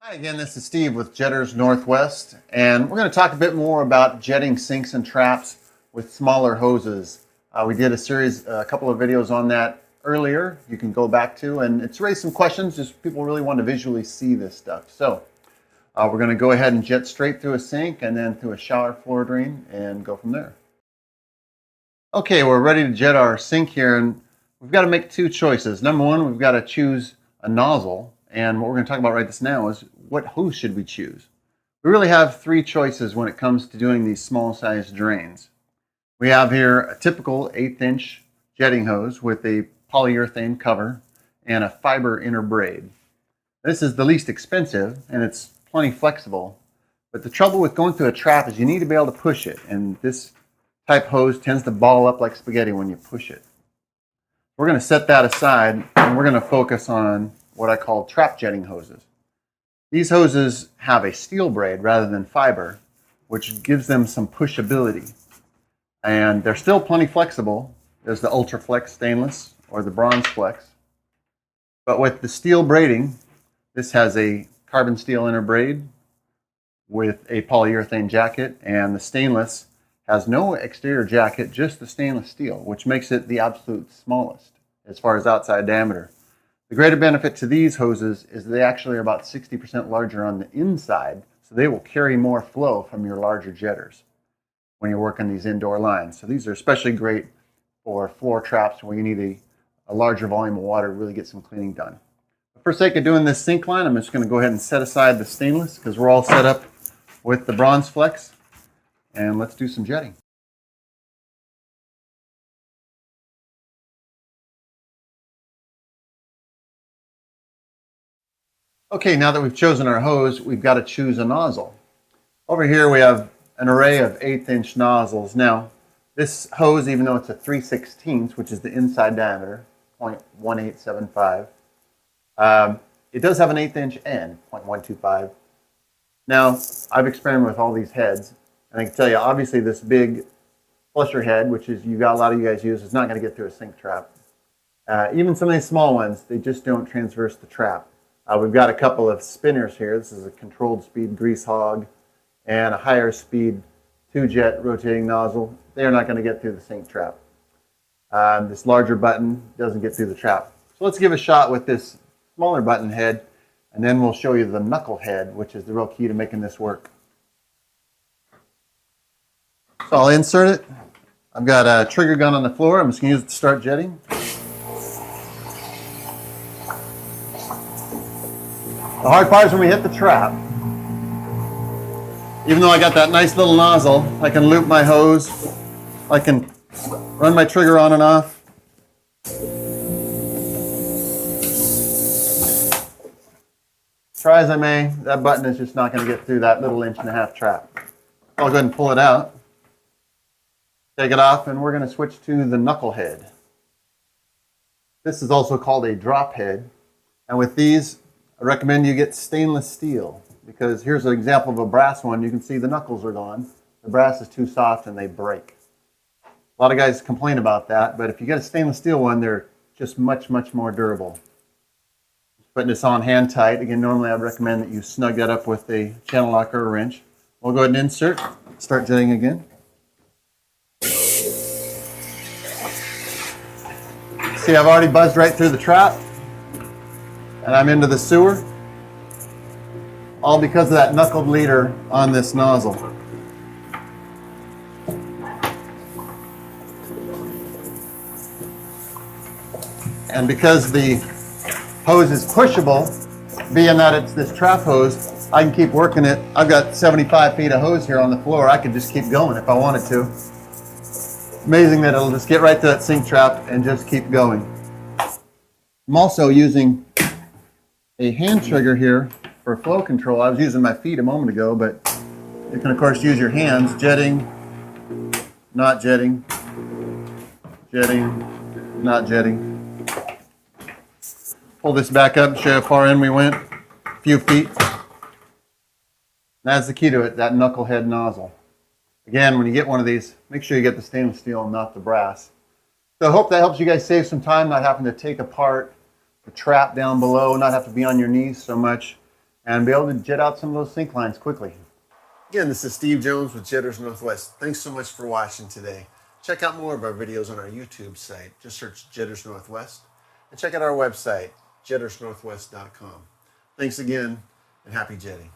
Hi again, this is Steve with Jetters Northwest, and we're going to talk a bit more about jetting sinks and traps with smaller hoses. We did a couple of videos on that earlier. You can go back to, and it's raised some questions. Just people really want to visually see this stuff. So we're going to go ahead and jet straight through a sink and then through a shower floor drain and go from there. Okay, we're ready to jet our sink here, and we've got to make two choices. Number one, we've got to choose a nozzle. And what we're going to talk about right this now is what hose should we choose? We really have three choices when it comes to doing these small sized drains. We have here a typical 1/8 inch jetting hose with a polyurethane cover and a fiber inner braid. This is the least expensive and it's plenty flexible. But the trouble with going through a trap is you need to be able to push it. And this type hose tends to ball up like spaghetti when you push it. We're going to set that aside and we're going to focus on what I call trap jetting hoses. These hoses have a steel braid rather than fiber, which gives them some pushability. And they're still plenty flexible. There's the Ultra Flex stainless or the Bronze Flex. But with the steel braiding, this has a carbon steel inner braid with a polyurethane jacket, and the stainless has no exterior jacket, just the stainless steel, which makes it the absolute smallest as far as outside diameter. The greater benefit to these hoses is they actually are about 60% larger on the inside, so they will carry more flow from your larger jetters when you're working these indoor lines. So these are especially great for floor traps where you need a larger volume of water to really get some cleaning done. But for sake of doing this sink line, I'm just going to go ahead and set aside the stainless because we're all set up with the Bronze Flex, and let's do some jetting. Okay, now that we've chosen our hose, we've got to choose a nozzle. Over here we have an array of 1/8 inch nozzles. Now, this hose, even though it's a 3/16, which is the inside diameter, 0.1875, it does have an 1/8 inch end, 0.125. Now, I've experimented with all these heads, and I can tell you, obviously this big flusher head, which is a lot of you guys use, is not going to get through a sink trap. Even some of these small ones, they just don't transverse the trap. We've got a couple of spinners here. This is a controlled speed grease hog and a higher speed 2-jet rotating nozzle. They are not going to get through the sink trap. This larger button doesn't get through the trap. So let's give a shot with this smaller button head, and then we'll show you the knuckle head, which is the real key to making this work. So I'll insert it. I've got a trigger gun on the floor. I'm just going to use it to start jetting. The hard part is when we hit the trap. Even though I got that nice little nozzle, I can loop my hose, I can run my trigger on and off. Try as I may, that button is just not going to get through that little 1.5 inch trap. I'll go ahead and pull it out, take it off, and we're going to switch to the knuckle head. This is also called a drop head, and with these, I recommend you get stainless steel, because here's an example of a brass one. You can see the knuckles are gone. The brass is too soft and they break. A lot of guys complain about that, but if you get a stainless steel one, they're just much, much more durable. Just putting this on hand tight. Again, normally I'd recommend that you snug that up with a channel lock or a wrench. We'll go ahead and insert, start jetting again. See, I've already buzzed right through the trap. And I'm into the sewer, all because of that knuckled leader on this nozzle. And because the hose is pushable, being that it's this trap hose, I can keep working it. I've got 75 feet of hose here on the floor. I could just keep going if I wanted to. Amazing that it'll just get right to that sink trap and just keep going. I'm also using a hand trigger here for flow control. I was using my feet a moment ago, but you can of course use your hands, jetting, not jetting, jetting, not jetting. Pull this back up, show how far in we went, a few feet. That's the key to it, that knucklehead nozzle. Again, when you get one of these, make sure you get the stainless steel and not the brass. So I hope that helps you guys save some time, not having to take apart the trap down below, not have to be on your knees so much. and be able to jet out some of those sink lines quickly. Again, this is Steve Jones with Jetters Northwest. Thanks so much for watching today. Check out more of our videos on our YouTube site. Just search Jetters Northwest. And check out our website, jettersnorthwest.com. Thanks again, and happy jetting.